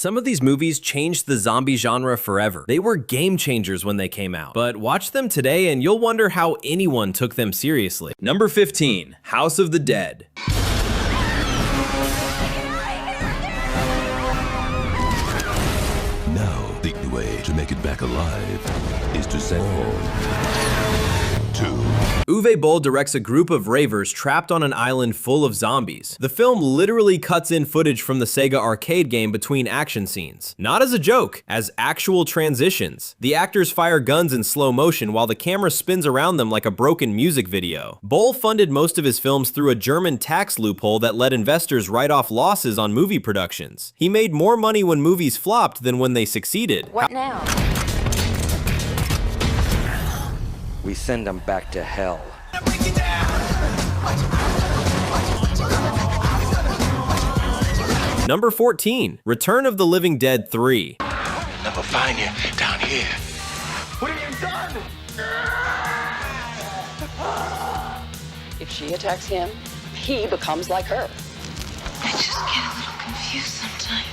Some of these movies changed the zombie genre forever. They were game changers when they came out, but watch them today and you'll wonder how anyone took them seriously. Number 15, House of the Dead. Now, the way to make it back alive is to send Uwe Boll directs a group of ravers trapped on an island full of zombies. The film literally cuts in footage from the Sega arcade game between action scenes. Not as a joke, as actual transitions. The actors fire guns in slow motion while the camera spins around them like a broken music video. Boll funded most of his films through a German tax loophole that let investors write off losses on movie productions. He made more money when movies flopped than when they succeeded. What now? We send them back to hell. Number 14, Return of the Living Dead 3. Never find you down here. What have you done? If she attacks him, he becomes like her. I just get a little confused sometimes.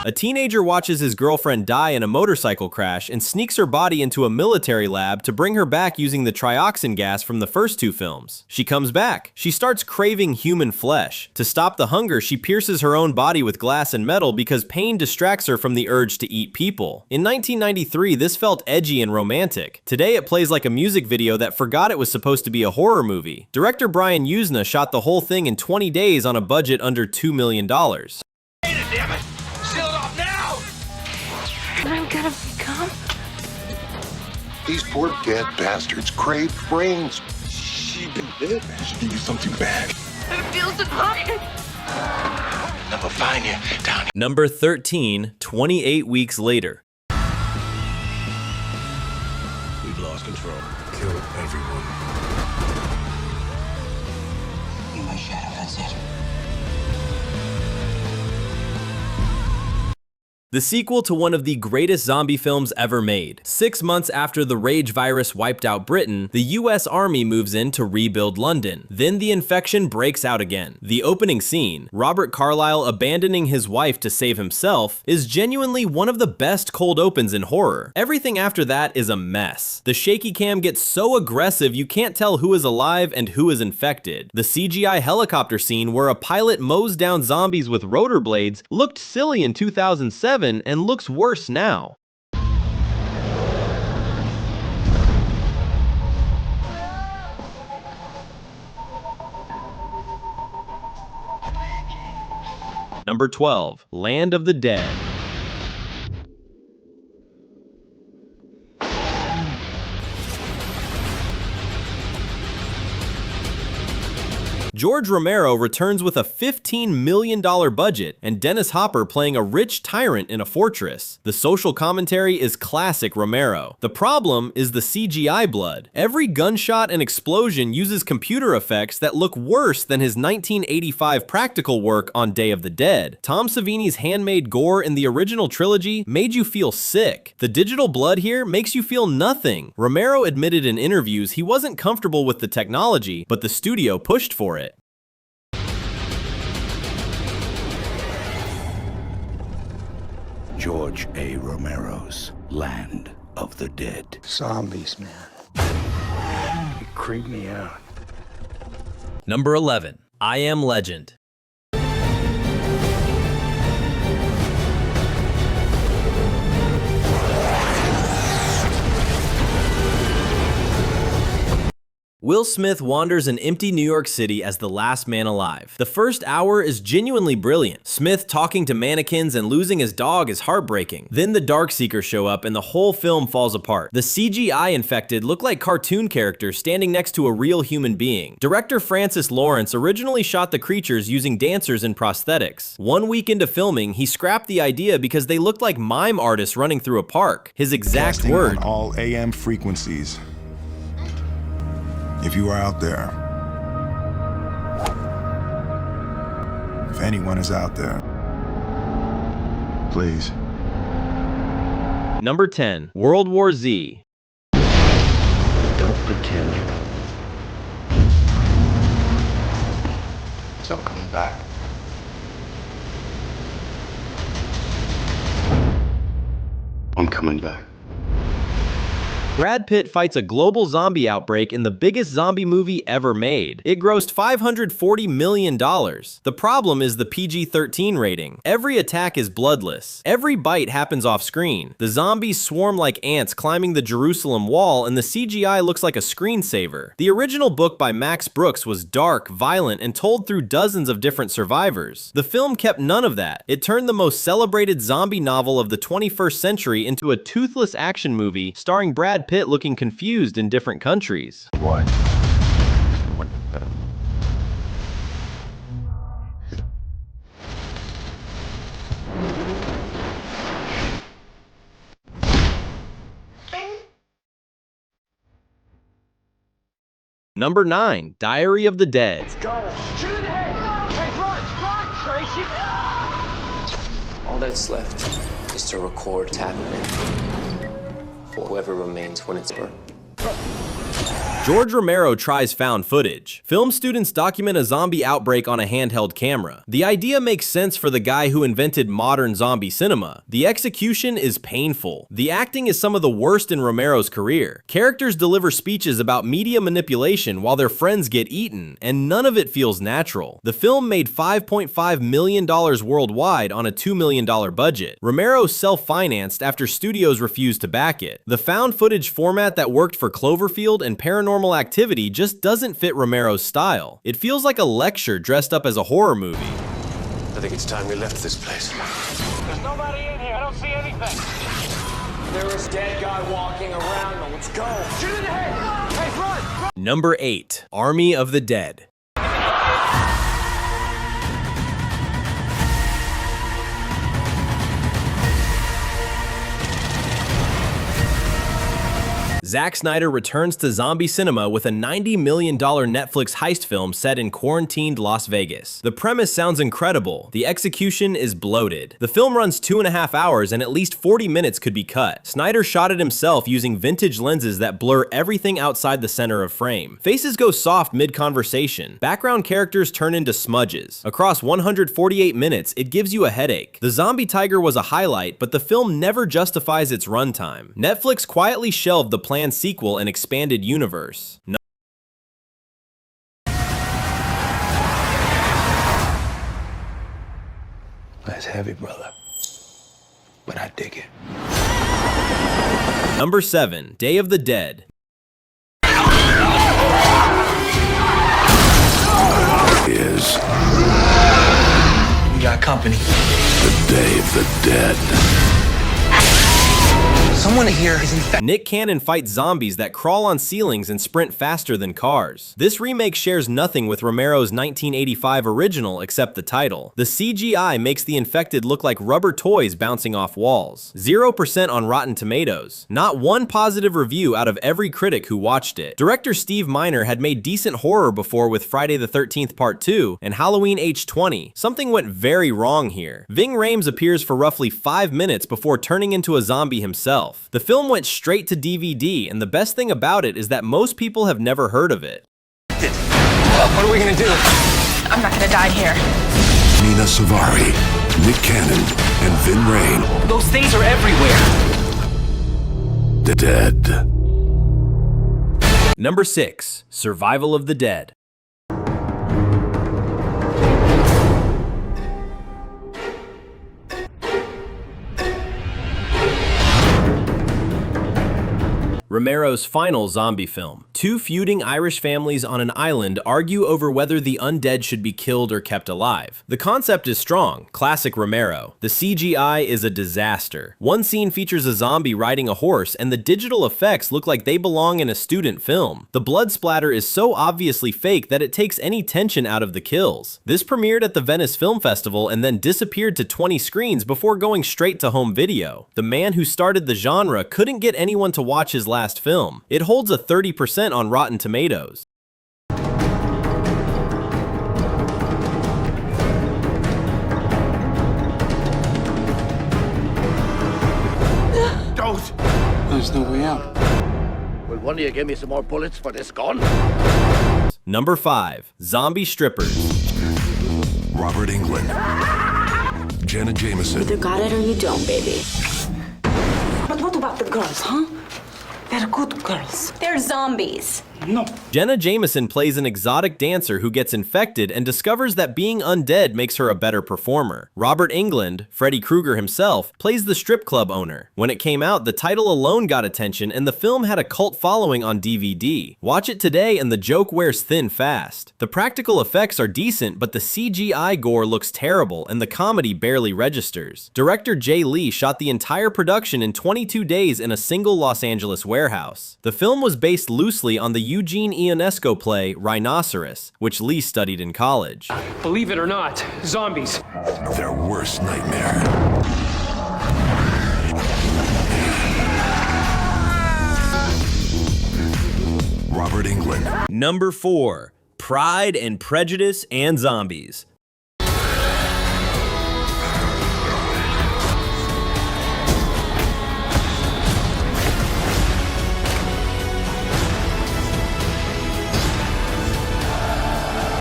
A teenager watches his girlfriend die in a motorcycle crash and sneaks her body into a military lab to bring her back using the trioxin gas from the first two films. She comes back. She starts craving human flesh. To stop the hunger, she pierces her own body with glass and metal because pain distracts her from the urge to eat people. In 1993, this felt edgy and romantic. Today, it plays like a music video that forgot it was supposed to be a horror movie. Director Brian Yuzna shot the whole thing in 20 days on a budget under $2 million. Damn it! Seal it off now! What I'm gonna become? These poor dead bastards crave brains. She been dead. She give you something bad. It feels so good. Never find you down here. Number 13, 28 Weeks Later. We've lost control. Kill everyone. In my shadow, that's it. The sequel to one of the greatest zombie films ever made. 6 months after the rage virus wiped out Britain, the US Army moves in to rebuild London. Then the infection breaks out again. The opening scene, Robert Carlyle abandoning his wife to save himself, is genuinely one of the best cold opens in horror. Everything after that is a mess. The shaky cam gets so aggressive you can't tell who is alive and who is infected. The CGI helicopter scene where a pilot mows down zombies with rotor blades looked silly in 2007 and looks worse now. Number 12, Land of the Dead. George Romero returns with a $15 million budget and Dennis Hopper playing a rich tyrant in a fortress. The social commentary is classic Romero. The problem is the CGI blood. Every gunshot and explosion uses computer effects that look worse than his 1985 practical work on Day of the Dead. Tom Savini's handmade gore in the original trilogy made you feel sick. The digital blood here makes you feel nothing. Romero admitted in interviews he wasn't comfortable with the technology, but the studio pushed for it. George A. Romero's Land of the Dead. Zombies, man. You creep me out. Number 11, I Am Legend. Will Smith wanders an empty New York City as the last man alive. The first hour is genuinely brilliant. Smith talking to mannequins and losing his dog is heartbreaking. Then the Darkseekers show up and the whole film falls apart. The CGI infected look like cartoon characters standing next to a real human being. Director Francis Lawrence originally shot the creatures using dancers and prosthetics. 1 week into filming, he scrapped the idea because they looked like mime artists running through a park. His exact Casting word, on all AM frequencies. If you are out there, if anyone is out there, please. Number 10, World War Z. Don't pretend. It's all coming back. I'm coming back. Brad Pitt fights a global zombie outbreak in the biggest zombie movie ever made. It grossed $540 million. The problem is the PG-13 rating. Every attack is bloodless. Every bite happens off screen. The zombies swarm like ants climbing the Jerusalem wall, and the CGI looks like a screensaver. The original book by Max Brooks was dark, violent, and told through dozens of different survivors. The film kept none of that. It turned the most celebrated zombie novel of the 21st century into a toothless action movie starring Brad Pitt looking confused in different countries. What? Number 9. Diary of the Dead. All that's left is to record what's happening for whoever remains when it's over. George Romero tries found footage. Film students document a zombie outbreak on a handheld camera. The idea makes sense for the guy who invented modern zombie cinema. The execution is painful. The acting is some of the worst in Romero's career. Characters deliver speeches about media manipulation while their friends get eaten, and none of it feels natural. The film made $5.5 million worldwide on a $2 million budget. Romero self-financed after studios refused to back it. The found footage format that worked for Cloverfield and Paranormal Activity just doesn't fit Romero's style. It feels like a lecture dressed up as a horror movie. I think it's time we left this place. There's nobody in here. I don't see anything. There is a dead guy walking around. Let's go. Shoot in the head. Hey, run! Number 8. Army of the Dead. Zack Snyder returns to zombie cinema with a $90 million Netflix heist film set in quarantined Las Vegas. The premise sounds incredible. The execution is bloated. The film runs 2.5 hours and at least 40 minutes could be cut. Snyder shot it himself using vintage lenses that blur everything outside the center of frame. Faces go soft mid-conversation. Background characters turn into smudges. Across 148 minutes, it gives you a headache. The zombie tiger was a highlight, but the film never justifies its runtime. Netflix quietly shelved the planned sequel and expanded universe. That's heavy, brother. But I dig it. Number 7. Day of the Dead. Is We got company. the Day of the Dead. Someone here is infected. Nick Cannon fights zombies that crawl on ceilings and sprint faster than cars. This remake shares nothing with Romero's 1985 original except the title. The CGI makes the infected look like rubber toys bouncing off walls. 0% on Rotten Tomatoes. Not one positive review out of every critic who watched it. Director Steve Miner had made decent horror before with Friday the 13th Part 2 and Halloween H20. Something went very wrong here. Ving Rhames appears for roughly 5 minutes before turning into a zombie himself. The film went straight to DVD, and the best thing about it is that most people have never heard of it. What are we gonna do? I'm not gonna die here. Nina Savari, Nick Cannon, and Vin Rhames. Those things are everywhere. The Dead. Number 6. Survival of the Dead. Romero's final zombie film. Two feuding Irish families on an island argue over whether the undead should be killed or kept alive. The concept is strong, classic Romero. The CGI is a disaster. One scene features a zombie riding a horse, and the digital effects look like they belong in a student film. The blood splatter is so obviously fake that it takes any tension out of the kills. This premiered at the Venice Film Festival and then disappeared to 20 screens before going straight to home video. The man who started the genre couldn't get anyone to watch his last film. It holds a 30% on Rotten Tomatoes. Don't! There's no way out. Will one of you give me some more bullets for this gun? Number 5. Zombie Strippers. Robert Englund. Jenna Jameson. Either got it or you don't, baby. What what about the girls, huh? They're good girls. They're zombies. No. Jenna Jameson plays an exotic dancer who gets infected and discovers that being undead makes her a better performer. Robert Englund, Freddy Krueger himself, plays the strip club owner. When it came out, the title alone got attention and the film had a cult following on DVD. Watch it today and the joke wears thin fast. The practical effects are decent, but the CGI gore looks terrible and the comedy barely registers. Director Jay Lee shot the entire production in 22 days in a single Los Angeles warehouse. The film was based loosely on the Eugene Ionesco play Rhinoceros, which Lee studied in college. Believe it or not, zombies. Their worst nightmare. Robert Englund. Number 4. Pride and Prejudice and Zombies.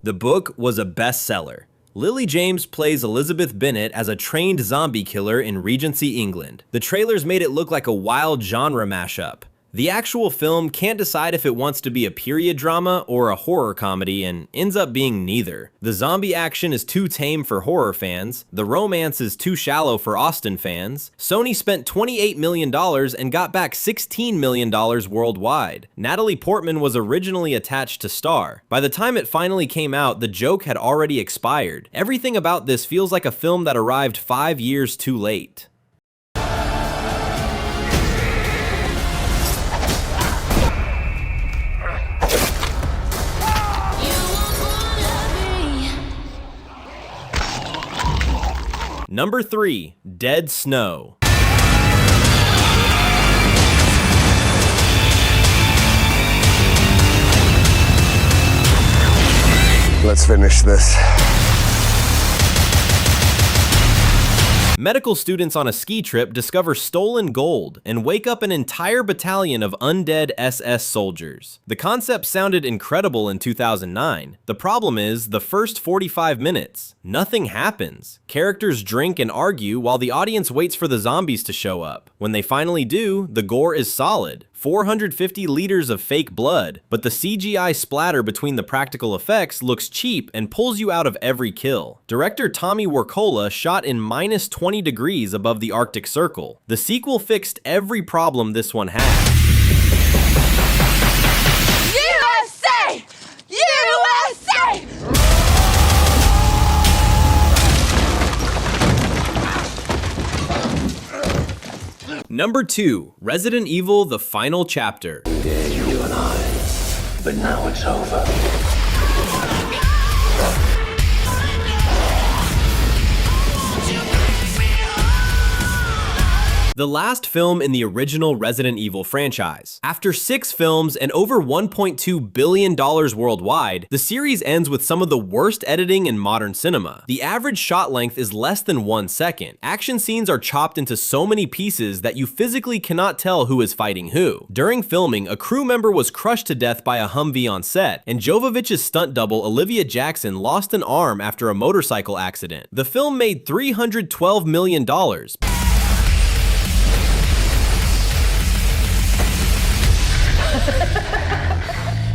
The book was a bestseller. Lily James plays Elizabeth Bennet as a trained zombie killer in Regency, England. The trailers made it look like a wild genre mashup. The actual film can't decide if it wants to be a period drama or a horror comedy and ends up being neither. The zombie action is too tame for horror fans, the romance is too shallow for Austen fans. Sony spent $28 million and got back $16 million worldwide. Natalie Portman was originally attached to star. By the time it finally came out, the joke had already expired. Everything about this feels like a film that arrived 5 years too late. Number 3. Dead Snow. Let's finish this. Medical students on a ski trip discover stolen gold and wake up an entire battalion of undead SS soldiers. The concept sounded incredible in 2009. The problem is, the first 45 minutes, nothing happens. Characters drink and argue while the audience waits for the zombies to show up. When they finally do, the gore is solid. 450 liters of fake blood, but the CGI splatter between the practical effects looks cheap and pulls you out of every kill. Director Tommy Wirkola shot in -20 degrees above the Arctic Circle. The sequel fixed every problem this one had. USA! USA! Number 2. Resident Evil: The Final Chapter. Dead, you and I. But now it's over. The last film in the original Resident Evil franchise. After 6 films and over $1.2 billion worldwide, the series ends with some of the worst editing in modern cinema. The average shot length is less than 1 second. Action scenes are chopped into so many pieces that you physically cannot tell who is fighting who. During filming, a crew member was crushed to death by a Humvee on set, and Jovovich's stunt double Olivia Jackson lost an arm after a motorcycle accident. The film made $312 million.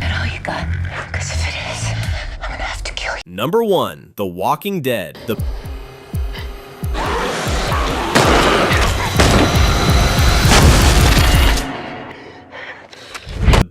And all you got, because if it is, I'm gonna have to kill you. Number 1. The Walking Dead.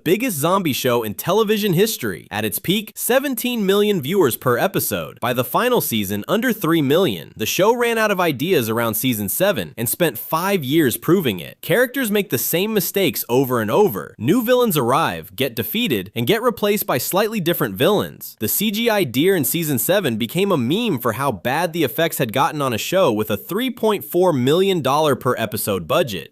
Biggest zombie show in television history. At its peak, 17 million viewers per episode. By the final season, under 3 million. The show ran out of ideas around season 7 and spent 5 years proving it. Characters make the same mistakes over and over. New villains arrive, get defeated, and get replaced by slightly different villains. The CGI deer in season 7 became a meme for how bad the effects had gotten on a show with a $3.4 million per episode budget.